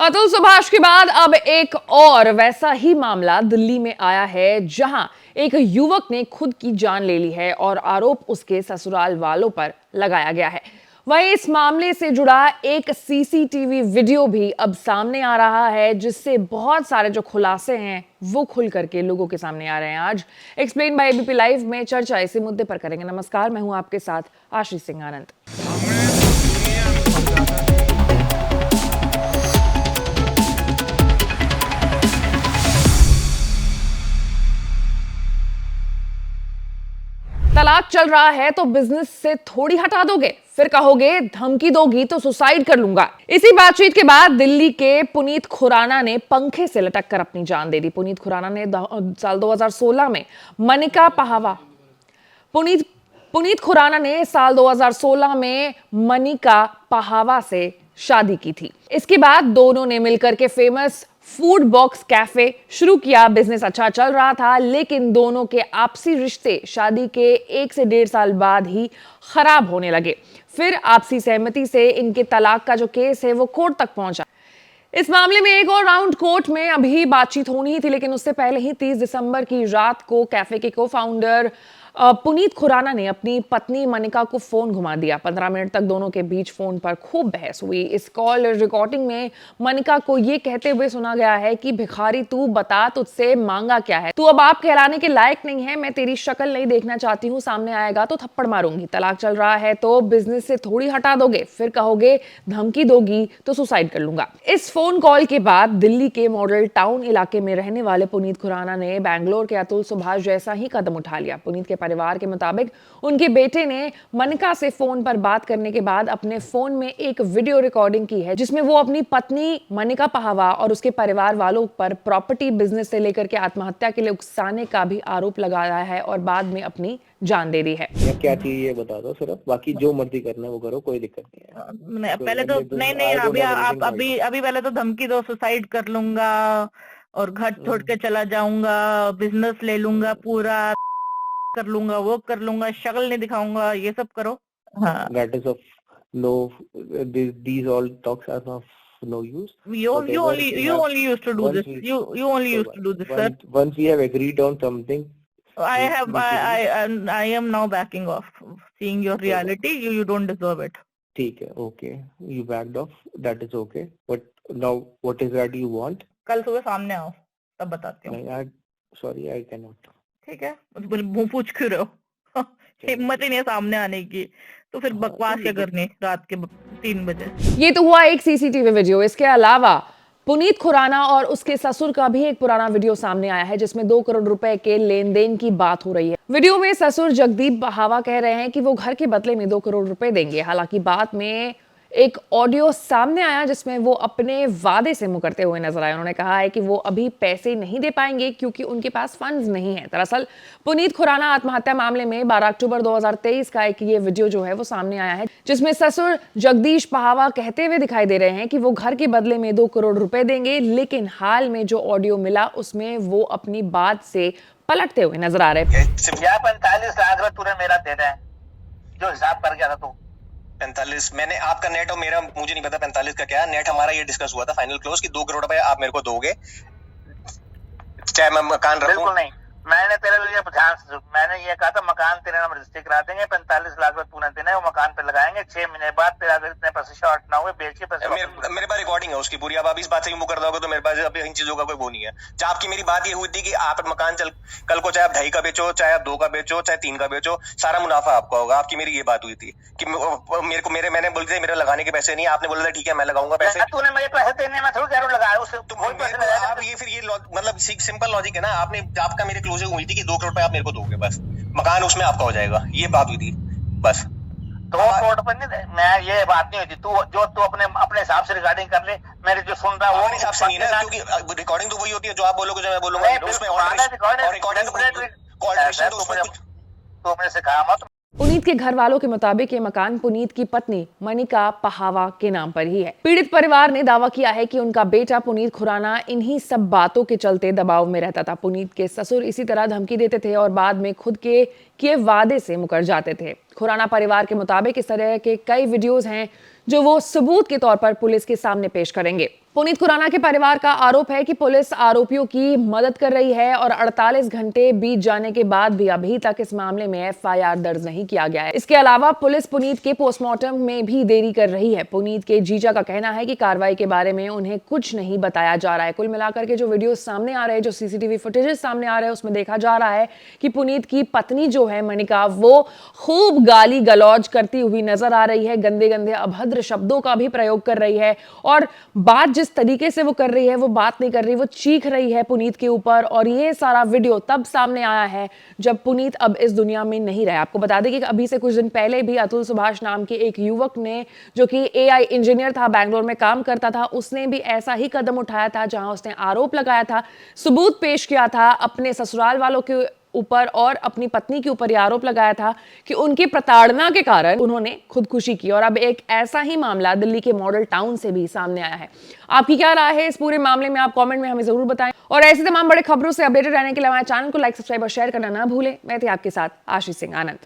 अतुल सुभाष के बाद अब एक और वैसा ही मामला दिल्ली में आया है, जहां एक युवक ने खुद की जान ले ली है और आरोप उसके ससुराल वालों पर लगाया गया है। वहीं इस मामले से जुड़ा एक सीसीटीवी वीडियो भी अब सामने आ रहा है, जिससे बहुत सारे जो खुलासे हैं वो खुल करके लोगों के सामने आ रहे हैं। आज एक्सप्लेन बाय एबीपी लाइव में चर्चा इसी मुद्दे पर करेंगे। नमस्कार, मैं हूं आपके साथ आशीष सिंह आनंद। तलाक चल रहा है तो बिजनेस से थोड़ी हटा दोगे, फिर कहोगे धमकी दोगी तो सुसाइड कर लूंगा। इसी बातचीत के बाद दिल्ली के पुनीत खुराना ने पंखे से लटक कर अपनी जान दे दी। पुनीत खुराना ने साल 2016 में मनिका पहावा पुनीत खुराना ने साल 2016 में मनिका पहावा से शादी की थी। इसके बाद दोनों ने मिलकर के फेमस फूड बॉक्स कैफे शुरू किया। बिजनेस अच्छा चल रहा था, लेकिन दोनों के आपसी रिश्ते शादी के 1 से 1.5 साल बाद ही खराब होने लगे। फिर आपसी सहमति से इनके तलाक का जो केस है वो कोर्ट तक पहुंचा। इस मामले में एक और राउंड कोर्ट में अभी बातचीत होनी ही थी, लेकिन उससे पहले ही 30 दिसंबर की रात को कैफे के को फाउंडर पुनीत खुराना ने अपनी पत्नी मनिका को फोन घुमा दिया। 15 मिनट तक दोनों के बीच फोन पर खूब बहस हुई। इस कॉल रिकॉर्डिंग में मनिका को यह कहते हुए सुना गया है कि भिखारी तू बता, तुझसे मांगा क्या है, तू अब आप कहलाने के लायक नहीं है, मैं तेरी शक्ल नहीं देखना चाहती हूँ, सामने आएगा तो थप्पड़ मारूंगी। तलाक चल रहा है तो बिजनेस से थोड़ी हटा दोगे, फिर कहोगे धमकी दोगी तो सुसाइड कर लूंगा। इस फोन कॉल के बाद दिल्ली के मॉडल टाउन इलाके में रहने वाले पुनीत खुराना ने बैंगलोर के अतुल सुभाष जैसा ही कदम उठा लिया। पुनीत के परिवार के मुताबिक उनके बेटे ने मनिका से फोन पर बात करने के बाद अपने फोन में एक वीडियो रिकॉर्डिंग की है, जिसमें वो अपनी पत्नी मनिका पहावा और उसके परिवार वालों पर प्रॉपर्टी, बिजनेस से लेकर के आत्महत्या के लिए उकसाने का भी आरोप लगाया है और बाद में अपनी जान दे दी है। क्या चाहिए ये बता दो, सिर्फ बाकी जो मर्जी करना है वो करो, कोई दिक्कत नहीं है। पहले तो नहीं अभी पहले तो धमकी दो, सुसाइड कर लूंगा और घर छोड़ के चला जाऊंगा, बिजनेस ले लूंगा, पूरा कर लूंगा, वो कर लूंगा, शक्ल नहीं दिखाऊंगा, ये सब करो। हाँ, that is of no, these all talks are of no use. You only used to do this. You only used to do this, sir. Once we have agreed on something, I am now backing off. Seeing your reality, you don't deserve it. ठीक है, okay, you backed off, that is okay. But now what is that you want? कल सुबह सामने आओ, तब बताती हूँ। नहीं, sorry, I cannot. ठीक है, मुंह पूछ क्यों रहे हो? हिम्मत ही नहीं है सामने आने की, तो फिर बकवास क्या करनी रात के 3 बजे। ये तो हुआ एक सीसीटीवी वीडियो। इसके अलावा पुनीत खुराना और उसके ससुर का भी एक पुराना वीडियो सामने आया है, जिसमें 2 करोड़ रुपए के लेन देन की बात हो रही है। वीडियो में ससुर जगदीप पहावा कह रहे हैं कि वो घर के बदले में 2 करोड़ रुपए देंगे। हालांकि बाद में एक ऑडियो सामने आया जिसमें वो अपने वादे से मुकरते हुए नजर आए। उन्होंने कहा है कि वो अभी पैसे नहीं दे पाएंगे क्योंकि उनके पास फंड्स नहीं है। दरअसल पुनीत खुराना आत्महत्या मामले में 12 अक्टूबर 2023 का एक ये वीडियो जो है वो सामने आया है, जिसमें ससुर जगदीश पहावा कहते हुए दिखाई दे रहे हैं कि वो घर के बदले में 2 करोड़ रुपए देंगे, लेकिन हाल में जो ऑडियो मिला उसमें वो अपनी बात से पलटते हुए नजर आ रहे हैं। 45 लाख तूने मेरा देना है, जो हिसाब कर गया था तू। 45 मैंने आपका नेट और मेरा मुझे नहीं पता 45 का क्या नेट। हमारा ये डिस्कस हुआ था फाइनल क्लोज कि 2 करोड़ रुपए आप मेरे को दोगे, चाहे मैं मकान रखूं। बिल्कुल नहीं, मैंने तेरे लिए ध्यान से मैंने ये कहा था मकान तेरे नाम रजिस्ट्री करा देंगे, 45 लाख रुपए तूने देना है, वो मकान पे लगाएंगे, 6 महीने बाद तेरा अगर इतने पैसे शॉर्ट ना हुए बेच के पैसे। मेरे पास रिकॉर्डिंग है उसकी पूरी। अब आप इस बात से मुंह कर दोगे तो मेरे पास अभी इन चीजों का कोई वो नहीं है। चाहे आपकी मेरी बात ये हुई थी कि आप मकान कल को चाहे आप 2.5 का बेचो, चाहे आप 2 का बेचो, चाहे 3 का बेचो, सारा मुनाफा आपका होगा। आपकी मेरी ये बात हुई थी कि मैंने बोल दिया मेरे लगाने के पैसे नहीं, आपने बोला था ठीक है मैं लगाऊंगा पैसे। तूने मुझे पैसे देने में थोड़ी देर लगाया उससे, आप ये फिर ये मतलब सिंपल लॉजिक है ना। आपका मेरे क्लोजिंग हुई थी कि 2 करोड़ रुपए आप मेरे को दोगे, बस मकान उसमें आपका हो जाएगा, ये बात हुई थी बस। 2 करोड़ रुपए नहीं, मैं ये बात नहीं हुई थी। तू अपने हिसाब से रिकॉर्डिंग कर ले, मेरे जो सुन रहा है वो हिसाब से नहीं ना, क्योंकि रिकॉर्डिंग तो वही होती है जो आप बोलोगे जो मैं बोलूंगा। उसमें तो अपने से कहा मत। पुनीत के घर वालों के मुताबिक ये मकान पुनीत की पत्नी मनिका पहावा के नाम पर ही है। पीड़ित परिवार ने दावा किया है कि उनका बेटा पुनीत खुराना इन्हीं सब बातों के चलते दबाव में रहता था। पुनीत के ससुर इसी तरह धमकी देते थे और बाद में खुद के किए वादे से मुकर जाते थे। खुराना परिवार के मुताबिक इस तरह के कई वीडियोज हैं जो वो सबूत के तौर पर पुलिस के सामने पेश करेंगे। पुनीत खुराना के परिवार का आरोप है कि पुलिस आरोपियों की मदद कर रही है और 48 घंटे बीत जाने के बाद भी अभी तक इस मामले में एफआईआर दर्ज नहीं किया गया है। इसके अलावा पुलिस पुनीत के पोस्टमार्टम में भी देरी कर रही है। पुनीत के जीजा का कहना है कि कार्रवाई के बारे में उन्हें कुछ नहीं बताया जा रहा है। कुल मिलाकर के जो वीडियो सामने आ रहे हैं, जो सीसीटीवी फुटेजेस सामने आ रहे हैं, उसमें देखा जा रहा है कि पुनीत की पत्नी जो है मणिका, वो खूब गाली गलौज करती हुई नजर आ रही है, गंदे गंदे अभद्र शब्दों का भी प्रयोग कर रही है और बात जिस तरीके से वो कर रही है वो बात नहीं कर रही, वो चीख रही है पुनीत के ऊपर। और ये सारा वीडियो तब सामने आया है जब पुनीत अब इस दुनिया में नहीं रहा। आपको बता दें कि अभी से कुछ दिन पहले भी अतुल सुभाष नाम के एक युवक ने, जो कि एआई इंजीनियर था, बैंगलोर में काम करता था, उसने भी ऐसा ही कदम उठाया था जहां उसने आरोप लगाया था, सबूत पेश किया था अपने ससुराल वालों के ऊपर और अपनी पत्नी के ऊपर यह आरोप लगाया था कि उनकी प्रताड़ना के कारण उन्होंने खुदकुशी की। और अब एक ऐसा ही मामला दिल्ली के मॉडल टाउन से भी सामने आया है। आपकी क्या राय है इस पूरे मामले में, आप कमेंट में हमें जरूर बताएं। और ऐसी तमाम बड़े खबरों से अपडेटेड रहने के लिए हमारे चैनल को लाइक, सब्सक्राइब और शेयर करना ना भूलें। मैं थी आपके साथ आशीष सिंह आनंद।